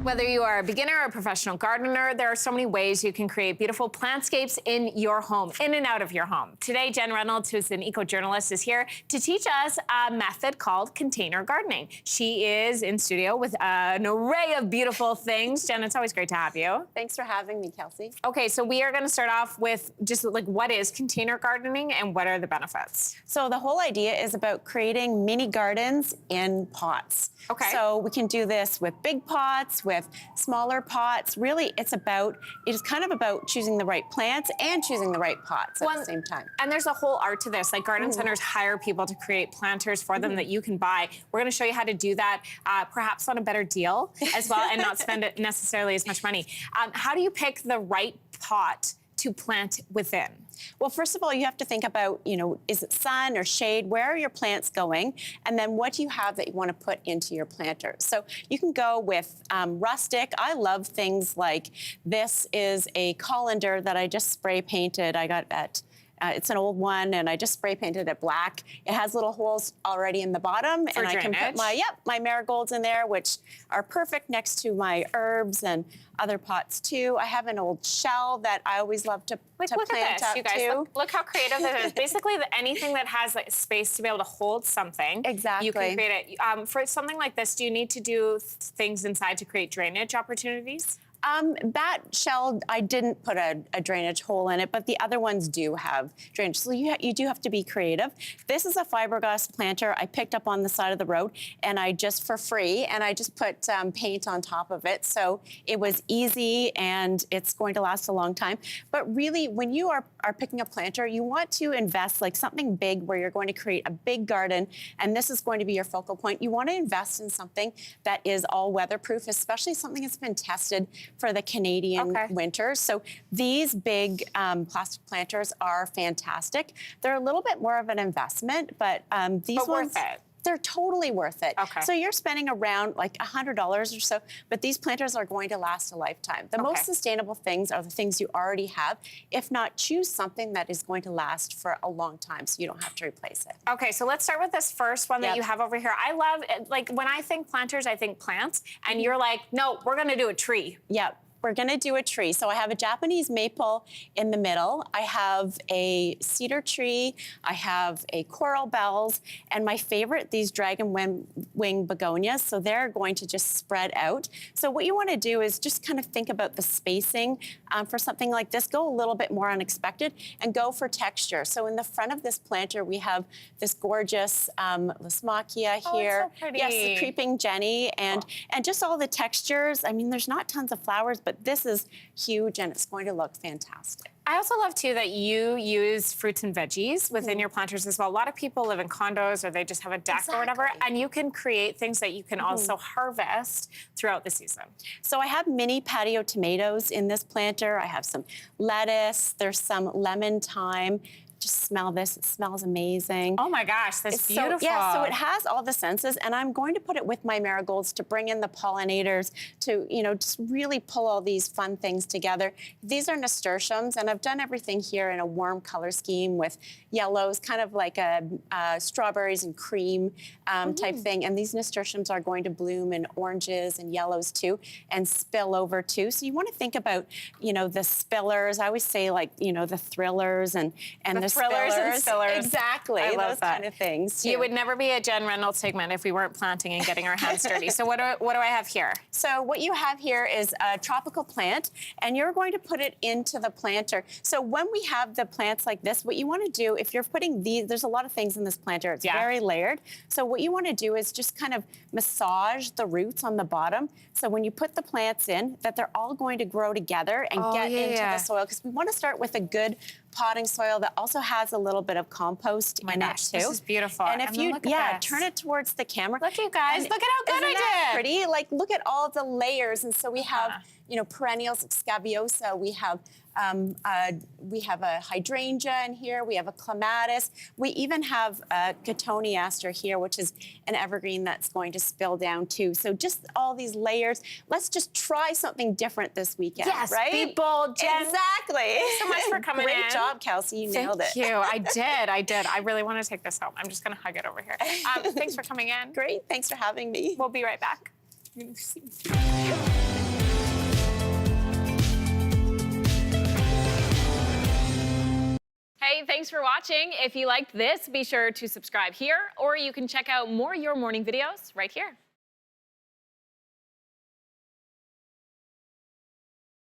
Whether you are a beginner or a professional gardener, there are so many ways you can create beautiful plantscapes in your home, in and out of your home. Today, Jen Reynolds, who's an eco-journalist, is here to teach us a method called container gardening. She is in studio with an array of beautiful things. Jen, it's always great to have you. Thanks for having me, Kelsey. Okay, so we are gonna start off with just like what is container gardening and what are the benefits? So the whole idea is about creating mini gardens in pots. Okay. So we can do this with big pots, with smaller pots. Really, it is kind of about choosing the right plants and choosing the right pots at the same time. And there's a whole art to this. Like garden centers hire people to create planters for them that you can buy. We're gonna show you how to do that, perhaps on a better deal as well, and not spend it necessarily as much money. How do you pick the right pot to plant within? Well, first of all, you have to think about, is it sun or shade? Where are your plants going? And then what do you have that you want to put into your planter? So you can go with rustic. I love things like this is a colander that I just spray painted. I got at it's an old one, and I just spray painted it black. It has little holes already in the bottom, for and I can put my marigolds in there, which are perfect next to my herbs and other pots too. I have an old shell that I always love to look plant at this, up you guys. too. Look how creative this is. Basically, anything that has like space to be able to hold something, exactly, you can create it. For something like this, do you need to do things inside to create drainage opportunities? That shell, I didn't put a drainage hole in it, but the other ones do have drainage. So you do have to be creative. This is a fiberglass planter I picked up on the side of the road, and I just for free, and I just put paint on top of it. So it was easy, and it's going to last a long time. But really, when you are picking a planter, you want to invest like something big where you're going to create a big garden, and this is going to be your focal point. You want to invest in something that is all weatherproof, especially something that's been tested for the Canadian winters. So these big plastic planters are fantastic. They're a little bit more of an investment, but these ones, worth it. They're totally worth it. Okay. So you're spending around like $100 or so, but these planters are going to last a lifetime. The most sustainable things are the things you already have. If not, choose something that is going to last for a long time so you don't have to replace it. Okay, so let's start with this first one that you have over here. I love it. Like when I think planters, I think plants, and you're like, no, we're gonna do a tree. Yep. We're gonna do a tree. So I have a Japanese maple in the middle. I have a cedar tree. I have a coral bells, and my favorite, these dragon wing begonias. So they're going to just spread out. So what you wanna do is just kind of think about the spacing for something like this. Go a little bit more unexpected and go for texture. So in the front of this planter, we have this gorgeous Lismachia here. It's so pretty. Yes, the creeping Jenny, and just all the textures. I mean, there's not tons of flowers, but this is huge, and it's going to look fantastic. I also love, too, that you use fruits and veggies within your planters as well. A lot of people live in condos or they just have a deck or whatever, and you can create things that you can also harvest throughout the season. So I have mini patio tomatoes in this planter. I have some lettuce. There's some lemon thyme. Just smell this, it smells amazing. Oh my gosh, that's beautiful. So it has all the senses, and I'm going to put it with my marigolds to bring in the pollinators, to just really pull all these fun things together. These are nasturtiums, and I've done everything here in a warm color scheme with yellows, kind of like a strawberries and cream type thing, and these nasturtiums are going to bloom in oranges and yellows too, and spill over too. So you want to think about, the spillers. I always say like, the thrillers and the thrillers and spillers. Exactly. I love those that. kind of things too. You would never be a Jen Reynolds segment if we weren't planting and getting our hands dirty. So what do I have here? So what you have here is a tropical plant, and you're going to put it into the planter. So when we have the plants like this, what you want to do, if you're putting these, there's a lot of things in this planter. It's very layered. So what you want to do is just kind of massage the roots on the bottom. So when you put the plants in, that they're all going to grow together and get into the soil, because we want to start with a good potting soil that also has a little bit of compost in it too. This is beautiful. And if you turn it towards the camera. Look, you guys, look at how good I did. Pretty? Like, look at all the layers. And so we have, perennials, scabiosa. We have a hydrangea in here. We have a clematis. We even have a cotoneaster here, which is an evergreen that's going to spill down too. So just all these layers. Let's just try something different this weekend, right? Be bold, Jen. Exactly. Thanks so much for coming in. Great job, Kelsey. You nailed it. Thank you. I did. I really want to take this home. I'm just going to hug it over here. Thanks for coming in. Great. Thanks for having me. We'll be right back. Hey, thanks for watching. If you liked this, be sure to subscribe here, or you can check out more Your Morning videos right here.